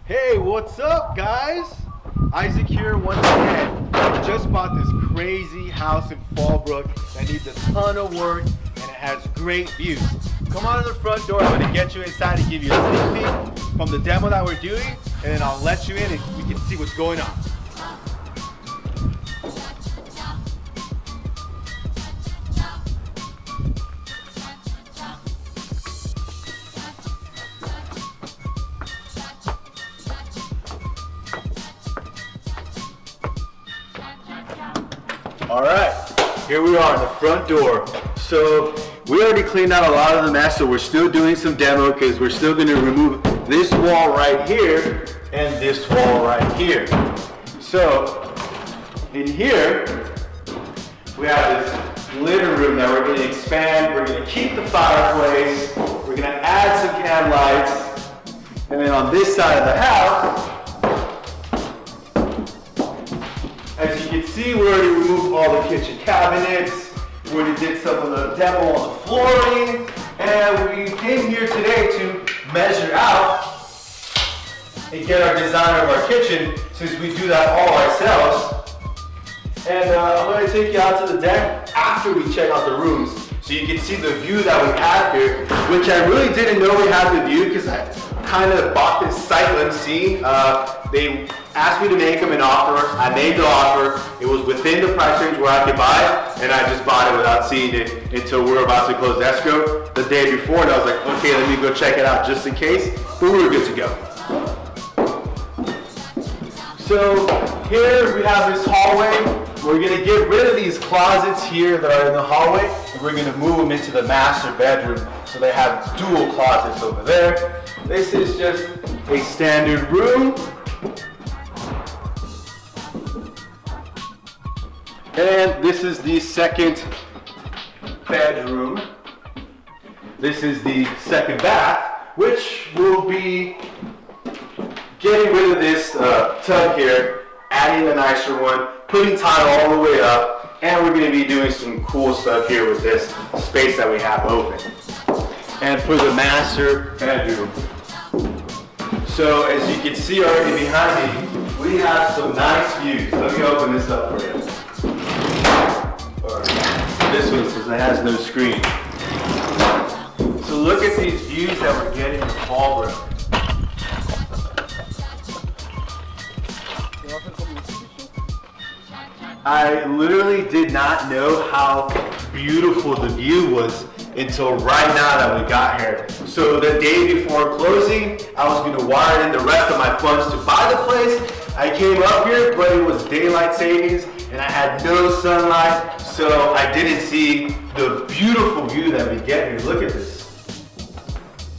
Hey, what's up, guys? Isaac here once again. I just bought this crazy house in Fallbrook that needs a ton of work and it has great views. Come on to the front door. I'm gonna get you inside and give you a sneak peek from the demo that we're doing, and then I'll let you in and we can see what's going on. All right, here we are on the front door. So we already cleaned out a lot of the mess, so we're still doing some demo because we're still gonna remove this wall right here and this wall right here. So in here, we have this living room that we're gonna expand. We're gonna keep the fireplace. We're gonna add some can lights. And then on this side of the house, as you can see, we already removed all the kitchen cabinets. We already did some of the demo on the flooring. And we came here today to measure out and get our design of our kitchen, since we do that all ourselves. And I'm gonna take you out to the deck after we check out the rooms, so you can see the view that we have here, which I really didn't know we had the view because I kind of bought this sight unseen. They asked me to make them an offer. I made the offer. It was within the price range where I could buy it, and I just bought it without seeing it until we were about to close escrow the day before, and I was like, okay, let me go check it out just in case, but we were good to go. So here we have this hallway. We're gonna get rid of these closets here that are in the hallway, and we're gonna move them into the master bedroom. So they have dual closets over there. This is just a standard room. And this is the second bedroom. This is the second bath, which will be getting rid of this tub here, adding a nicer one, putting tile all the way up, and we're going to be doing some cool stuff here with this space that we have open. And for the master bedroom. So as you can see already behind me, we have some nice views. Let me open this up for you. This one, since it has no screen. So look at these views that we're getting in Fallbrook. I literally did not know how beautiful the view was until right now that we got here. So the day before closing, I was gonna wire in the rest of my funds to buy the place. I came up here, but it was daylight savings and I had no sunlight, so I didn't see the beautiful view that we get here. Look at this.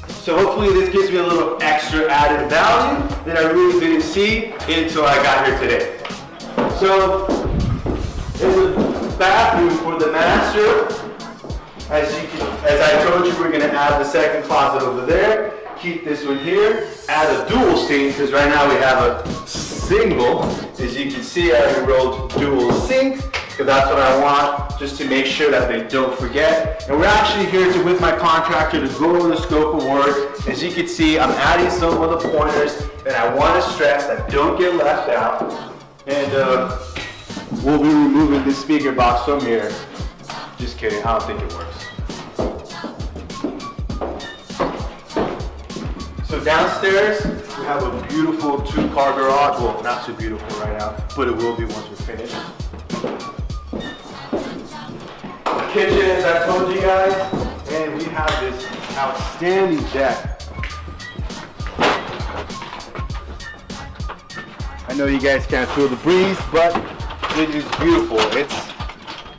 So hopefully this gives me a little extra added value that I really didn't see until I got here today. So in the bathroom for the master, as I told you, we're gonna add the second closet over there, keep this one here, add a dual sink, because right now we have a single. As you can see, I already rolled dual sink, because that's what I want, just to make sure that they don't forget. And we're actually here with my contractor to go over the scope of work. As you can see, I'm adding some of the pointers that I want to stress that don't get left out. And we'll be removing this speaker box from here. Just kidding, I don't think it works. So downstairs, we have a beautiful 2-car garage. Well, not too beautiful right now, but it will be once we're finished. The kitchen, as I told you guys, and we have this outstanding deck. I know you guys can't feel the breeze, but it is beautiful. It's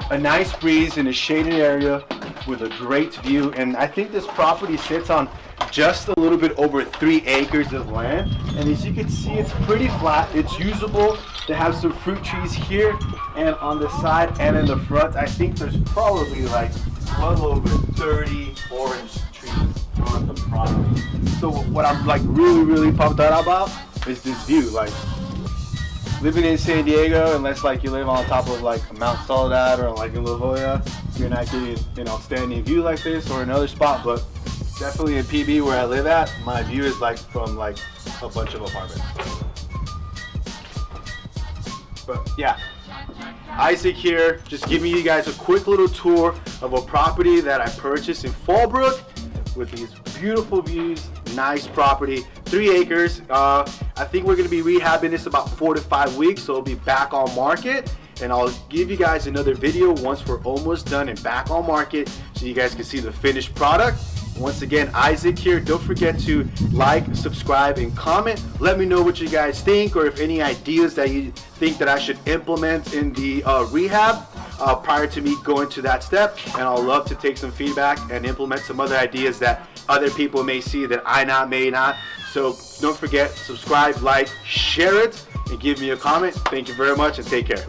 a nice breeze in a shaded area with a great view, and I think this property sits on just a little bit over 3 acres of land, and as you can see, it's pretty flat. It's usable. They have some fruit trees here and on the side and in the front. I think there's probably like well over 30 orange trees on the property. So what I'm like really pumped out about is this view. Like living in San Diego, unless like you live on top of like Mount Soledad or like in La Jolla, you're not getting an outstanding view like this or another spot, but Definitely in PB where I live at, my view is like from like a bunch of apartments. But yeah, Isaac here, just giving you guys a quick little tour of a property that I purchased in Fallbrook with these beautiful views, nice property, 3 acres. I think we're gonna be rehabbing this about 4 to 5 weeks, so it'll be back on market. And I'll give you guys another video once we're almost done and back on market so you guys can see the finished product. Once again, Isaac here. Don't forget to like, subscribe, and comment. Let me know what you guys think, or if any ideas that you think that I should implement in the rehab prior to me going to that step. And I'll love to take some feedback and implement some other ideas that other people may see that I may not. So don't forget, subscribe, like, share it, and give me a comment. Thank you very much, and take care.